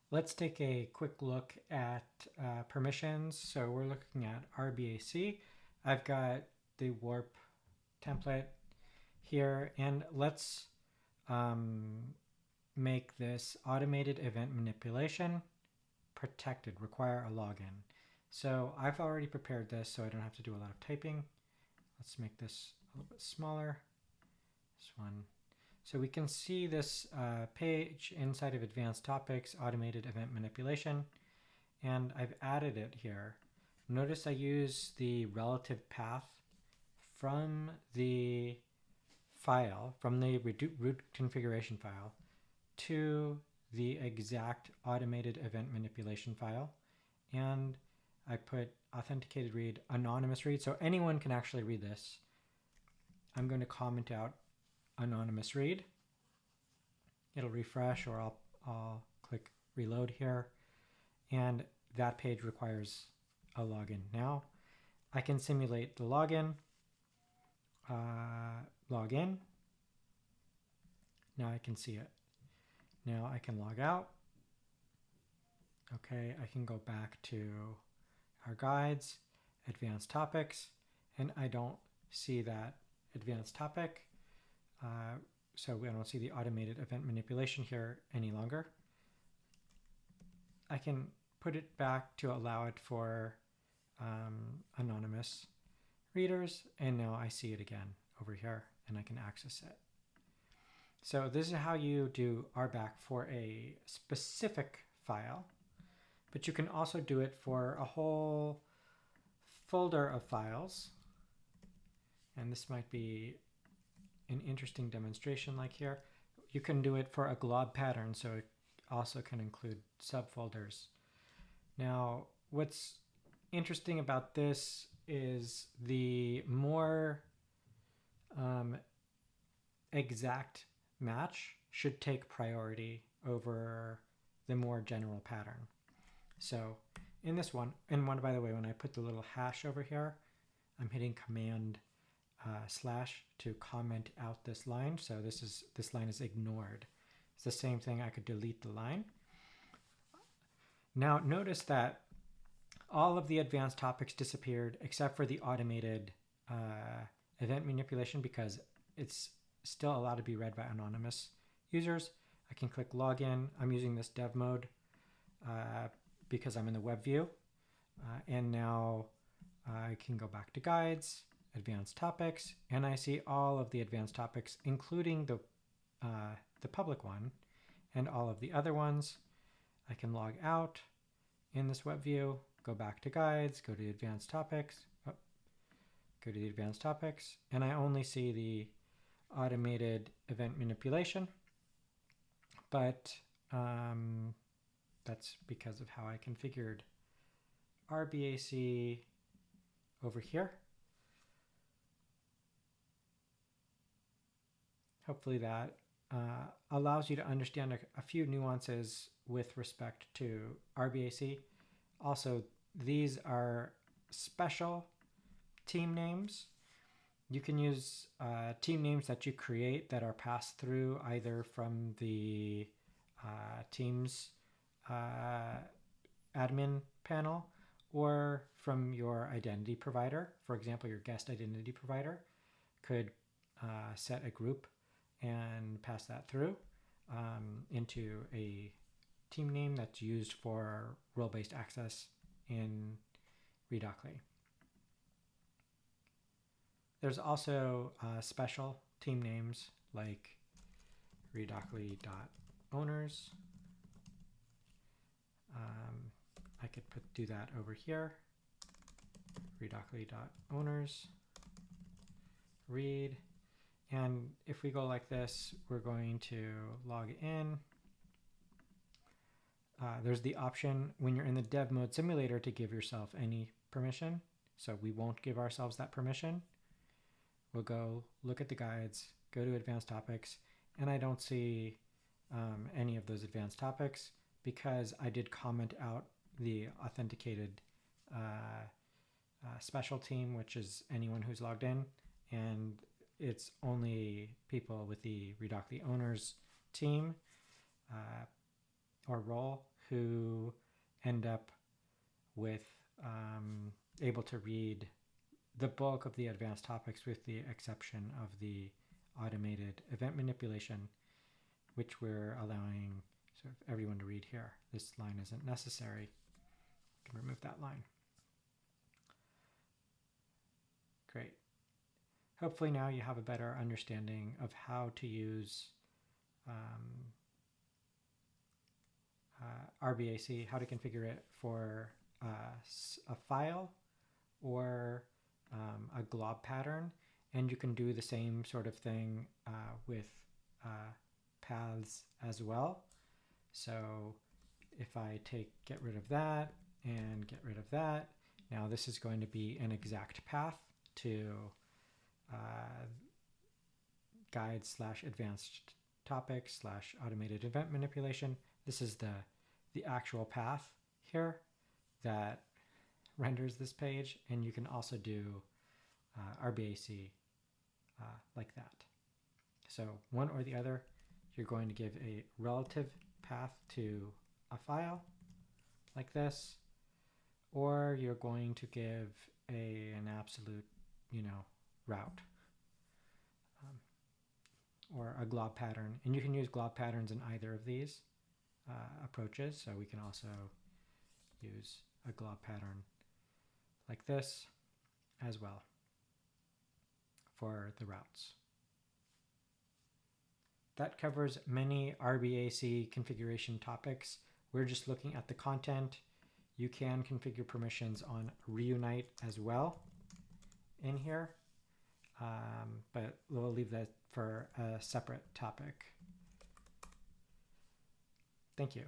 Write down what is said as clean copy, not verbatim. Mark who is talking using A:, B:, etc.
A: Let's take a quick look at permissions. So we're looking at RBAC. I've got the warp template here, and let's make this automated event manipulation protected, require a login. So I've already prepared this so I don't have to do a lot of typing. Let's make this a little bit smaller. This one. So we can see this page inside of Advanced Topics, Automated Event Manipulation, and I've added it here. Notice I use the relative path from the file, from the root configuration file, to the exact automated event manipulation file. And I put authenticated read, anonymous read, so anyone can actually read this. I'm going to comment out anonymous read. It'll refresh, or I'll click reload here, and that page requires a login. Now I can simulate the login, log in. Now I can see it. Now I can log out. Okay, I can go back to our guides, advanced topics, and I don't see that advanced topic. So we don't see the automated event manipulation here any longer. I can put it back to allow it for anonymous readers, and now I see it again over here and I can access it. So this is how you do RBAC for a specific file, but you can also do it for a whole folder of files. And this might be an interesting demonstration like here. You can do it for a glob pattern, so it also can include subfolders. Now, what's interesting about this is the more exact match should take priority over the more general pattern. So in this one, and by the way, when I put the little hash over here, I'm hitting Command / to comment out this line. So this line is ignored. It's the same thing. I could delete the line. Now notice that all of the advanced topics disappeared except for the automated event manipulation, because it's still allowed to be read by anonymous users. I can click login. I'm using this dev mode because I'm in the web view. And now I can go back to guides, advanced topics, and I see all of the advanced topics, including the public one and all of the other ones. I can log out in this web view, go back to guides, go to advanced topics, go to the advanced topics, and I only see the automated event manipulation, but that's because of how I configured RBAC over here. Hopefully that allows you to understand a few nuances with respect to RBAC. Also, these are special team names. You can use team names that you create that are passed through either from the Teams admin panel or from your identity provider. For example, your guest identity provider could set a group and pass that through into a team name that's used for role-based access in Redocly. There's also special team names like redocly.owners. I could do that over here. redocly.owners read. And if we go like this, we're going to log in. There's the option when you're in the dev mode simulator to give yourself any permission. So we won't give ourselves that permission. We'll go look at the guides, go to advanced topics, and I don't see any of those advanced topics because I did comment out the authenticated special team, which is anyone who's logged in, and it's only people with the Redocly owners team or role who end up with able to read the bulk of the advanced topics with the exception of the automated event manipulation, which we're allowing sort of everyone to read here. This line isn't necessary. I can remove that line. Great. Hopefully now you have a better understanding of how to use RBAC, how to configure it for a file or a glob pattern. And you can do the same sort of thing with paths as well. So if I get rid of that and get rid of that, now this is going to be an exact path to guide/advanced topics/automated event manipulation. This is the actual path here that renders this page, and you can also do RBAC like that. So one or the other, you're going to give a relative path to a file like this, or you're going to give an absolute, route or a glob pattern. And you can use glob patterns in either of these approaches. So we can also use a glob pattern like this as well for the routes. That covers many RBAC configuration topics. We're just looking at the content. You can configure permissions on Reunite as well in here, but we'll leave that for a separate topic. Thank you.